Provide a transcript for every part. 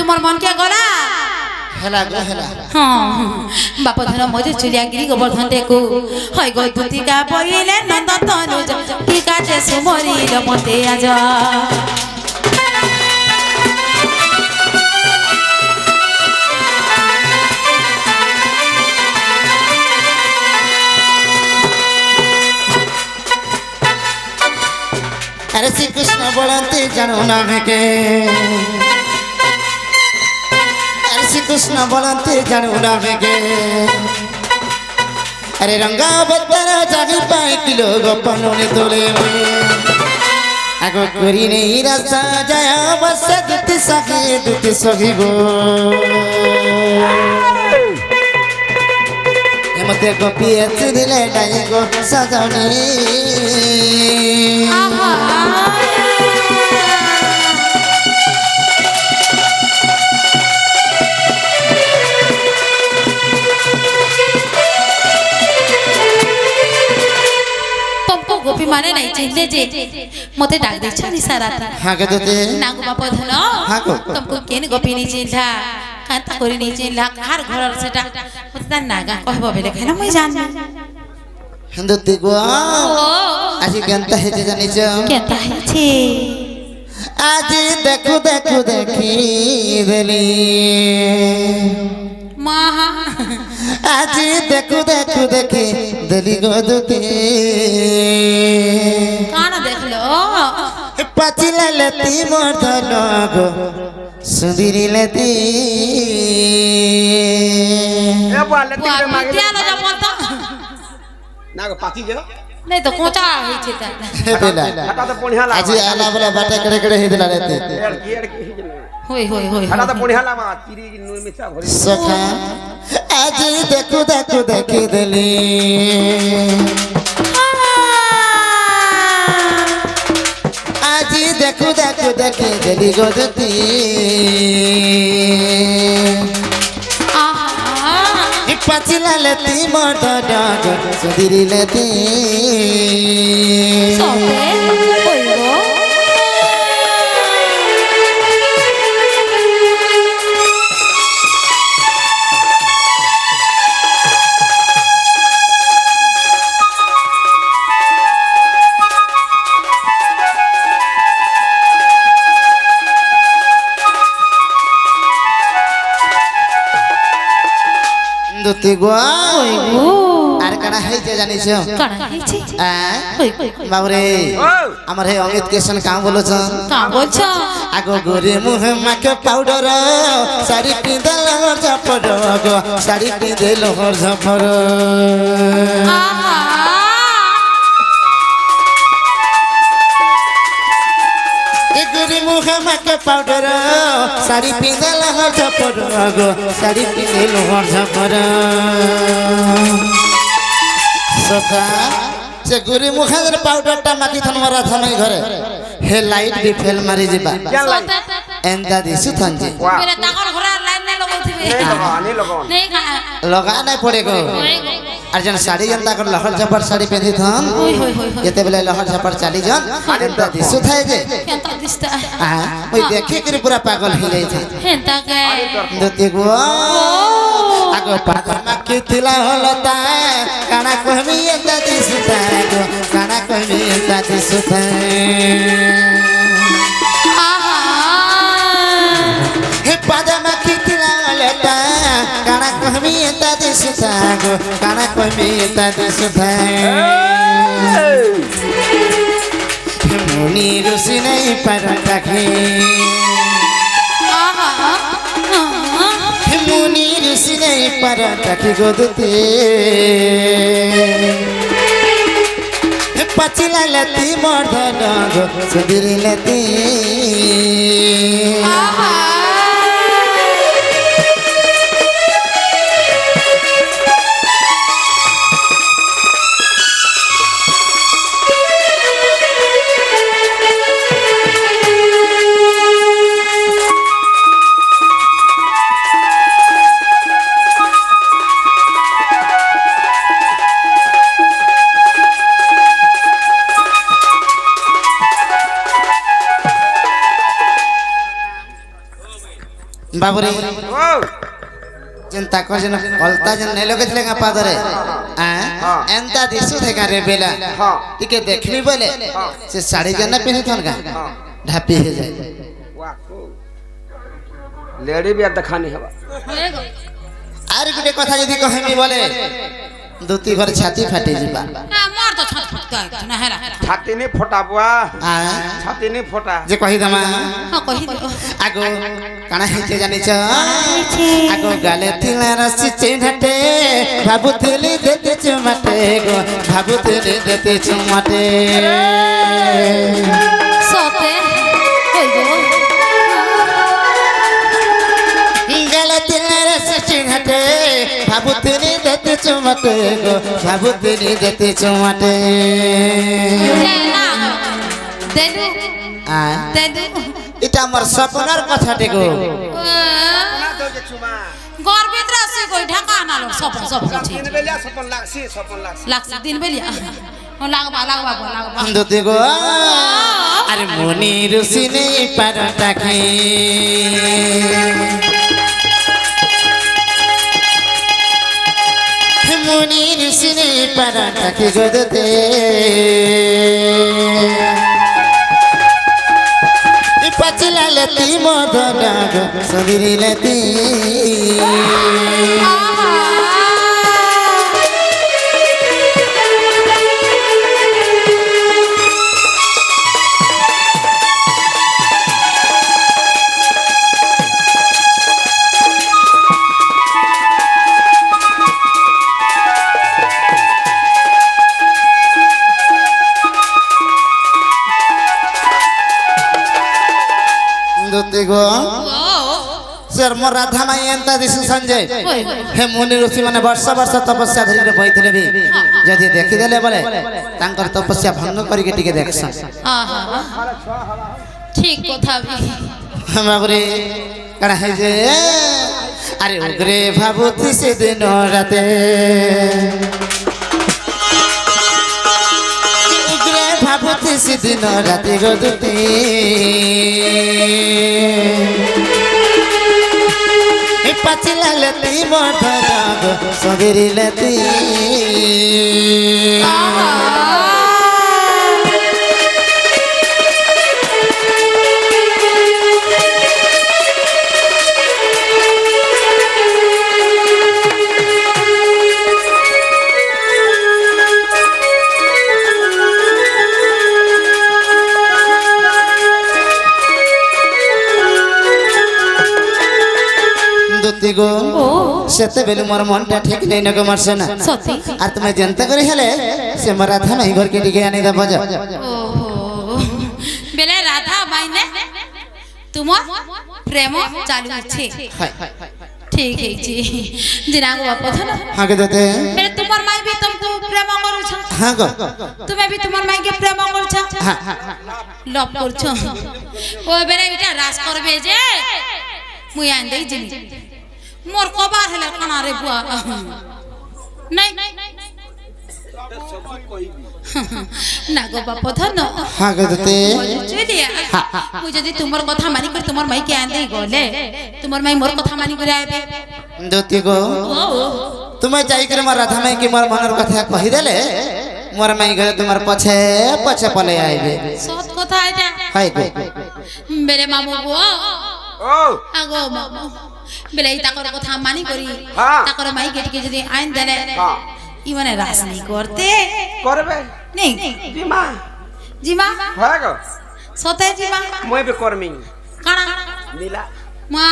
তোমার মন কে গলা হেলা গো হেলা বাপ ধন মজে চুলিয়া গিরি গোবর্ধন দেখু হয় গো দুতিকা বইলে নন্দ তনু কি কাজে সুমরিল মতে আজ अरे श्री कृष्ण बोलते जानो ना के अरे श्री कृष्ण बोलते जानो ना के अरे रंगा बदरा जागी पाए किलो गोपनो ने तोले आगो करी नहीं रसा जाया बस दुति सखी गो मते गोपी दिले डाई गो सजनी गोपी माने नहीं चिल्ले जे मते डाक दे छनी सारा हां के देते नागु बाप धन हां को तुमको केन गोपी नहीं चिल्ला काता करी नहीं चिल्ला कार घर सेटा मते नागा कहबो बेले खाना मैं जान हिंदू तिगो आज केनता हे जानि छ केनता हे छे आज देखो देखो देखी देली माहा आज देखो देखो देखी देली गो दुती काना देखलो पाचिला लेती मर्दन गो सुंदरी लेती ए बालती के मागे त्याला जा बोलता ना को पाती जे नहीं तो कोचा है छे ता हे बेला हटा तो पुणिया ला आज आला वाला बाटा करे करे हे दिला रहते एड़ की होय होय होय हटा तो पुणिया ला मा तिरी नुई मिसा भरी सखा आज देखो देखो देखी देली आज देखो देखो देखी देली गो दुती पाचिला लेती मर्द डाग सुधीरी लेती सोते होय गो दुती गो আর কানা হইছে জানিছ কানা হইছে আ বাবরে আমার হে অমিত কেশন কাম বলছ কাম বলছ আগো গোরে মুহে মাকে পাউডার শাড়ি পিঁধে লহর ঝপর গো শাড়ি পিঁধে লহর ঝপর गोरी मुहे माके पाउडर साड़ी पिंधे लहर झपर गो साड़ी पिंधे लहर झपर सखा से गोरी मुखे पाउडर टा माकी थन मरा थन घरे हे लाइट भी फेल मारी जिबा एंदा दिसु थन जी मेरा ताकर घरा लाइन नहीं लगाउथिबे नहीं लगा नहीं पड़ेगो अर्जन साड़ी जनता कर लहर झपर साड़ी पहनी थन केते बेले लहर झपर चाली जन एंदा दिसु थाए जे केनता दिसता हां ओई देखि के पूरा पागल हो जाई छे हेंता के दते गो आगो पादमा के तिला होलता काना कहमी एंदा दिसु थाए गो काना कहमी एंदा दिसु थाए हे पादमा के तिला होलता काना कहमी एंदा दिसु थाए गो काना कहमी एंदा दिसु थाए मुनी रुसी नहीं पर रखे मुनी रुसी नहीं पर रखे गोदते पचिला लती मर्दन गो सुधीरी लती বাবুরে ও চিন্তা করছেন কলতা যেন নেই লগেছিলে গা পাদরে এন্তা দিশু থেকে রে বেলা হ্যাঁ টিকে দেখলি বলে সে শাড়ি যেন পিন্ধি থন গা হ্যাঁ ঢাপি হয়ে যায় वाह को लेडी भी दिखानी है আর গোটে কথা যদি কহেমি বলে দুটি ঘর ছাতি ফাটি ଯିବା আমার তো ছাত ফুটকা না হেলা छाती नहीं फोटा बुआ আ छाती नहीं फोटा যে কহি দমা হ্যাঁ কহি দিও আগো কানা হেছে জানিছ আগো গালে থিলা রসি চিহ্নটে ভাবুଥିଲି দেতে চুমাটে গো ভাবুଥିଲି দেতে চুমাটে সতে কই গো গালে থিলা রসি চিহ্নটে ভাবুଥିଲି দেতে চুমাটে গো ভাবুଥିଲି দেতে চুমাটে দেদু আ দেদু এটা আমার স্বপ্নের কথাটি গো ना दो के चुमा ঘর ভিতরে আসি কই ঢাকা আনালো সব সব ঠিক तीन बेलिया सपन लागसी सपन लागसी লাগছে দিন বেলিয়া লাগবা লাগবা লাগবা দুটি গো আরে মনি রুসি নেই পারটা খাই মনি রুসি নেই পারটা খাই গো দুতে পাচিলা লতি মদনা গো সবিরি লতি দুটি গো सर मोर राधा माई एंता दिसु संजय हे मुनि ऋषि माने वर्ष वर्ष तपस्या धरि बइथिले भी जदि देखि देले बोले तांकर तपस्या भंग करि के टिके देखसन आहा ठीक কথা বি बाबरे कड़ा है जे अरे उगरे भाबुति से दिन राते उगरे भाबुति से दिन राते गदुती पाचिला लती मोठा गो सबरी लती দুতি গো সেতে বেলু মোর মনটা ঠিক নেই নগো মারছে না সত্যি আর তুমি জানতে করে হেলে সে মোর রাধা মাই ঘর কে টিকে আনি দেব যা ওহো বেলে রাধা মাইনে তোমার প্রেম চালু আছে ঠিক আছে জিনাগো বাপথা না হাগে দতে বেলে তোমার মাই भी तुमको प्रेम করছ হ্যাঁ গো তুমি भी তোমার মাইকে প্রেম করছ হ্যাঁ লভ করছ ও বেলে এটা রাস করবে যে মুই আন দেই জিনি মোর কবার হলে কানা রে বুয়া নাই না গো বাপ ধন হাগে দতে চলিয়া মুই যদি তোমার কথা মানি করে তোমার মাইকে আন দেই গলে তোমার মাই মোর কথা মানি করে আইবে দুতি গো তুমি যাই করে মোর রাধা মাই কি মোর মনের কথা কহি দেলে মোর মাই ঘরে তোমার পছে পছে পলে আইবে সৎ কথা এটা হাই গো বেরে মামু গো ओ আগো মামু বেলে তাকর কথা মানি করি হ্যাঁ। তাকর মাইকে টিকে যদি আইন দেলে हां ই মানে রাস নাই করতে करबे নেই जीमा জিমা है गो সতে জিমা মই be करमी কানা नीला মা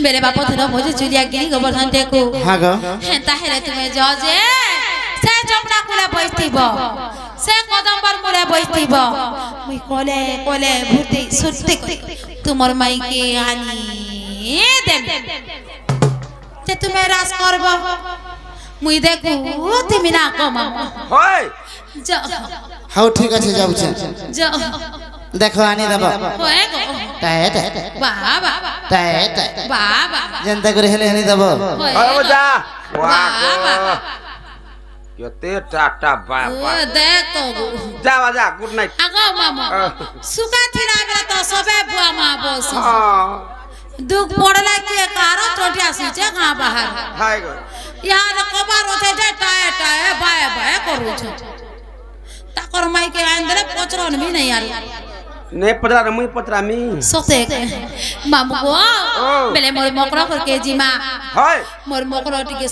বেলে বাপ ধর মজে চুলিয়া গিরি গোবর্ধন টেকু হ্যাঁ গো হ্যাঁ তাহলে তুমি যাও যে সে চপড়া কুলে বইতিব সে কদম্বর মুড়ে বইতিব মুই কোলে কোলে ভূতি সত্যি করি তোমার মাইকে আনি দেব যে তুমি রাস করব মুই দেখু তুমি না কমা होय যাও হাও ঠিক আছে যাউছে যাও দেখো আনি দেব হয়ে গো টায় টায় বাবা টায় টায় বাবা जनता করে হেলে আনি দেব हो जा वाह বাবা केते टाटा बाबा ও দেখো গো जा गुड नाइट আগো মামা সুকা থিরা বেলা তো সবে বুয়া মা বস हां दुख पड़ला के कारो चोटी आसीचे गां बाहर हाय गो यहाँ कबार होते जे टाए टाए बाए बाए करू छ ताकर माई के अंदर पचरन भी नहीं यार ने पतरा रमुई पतरा मी सोते मामू को बेले मोर मकरा करके जीमा हाय मोर मकरा टिके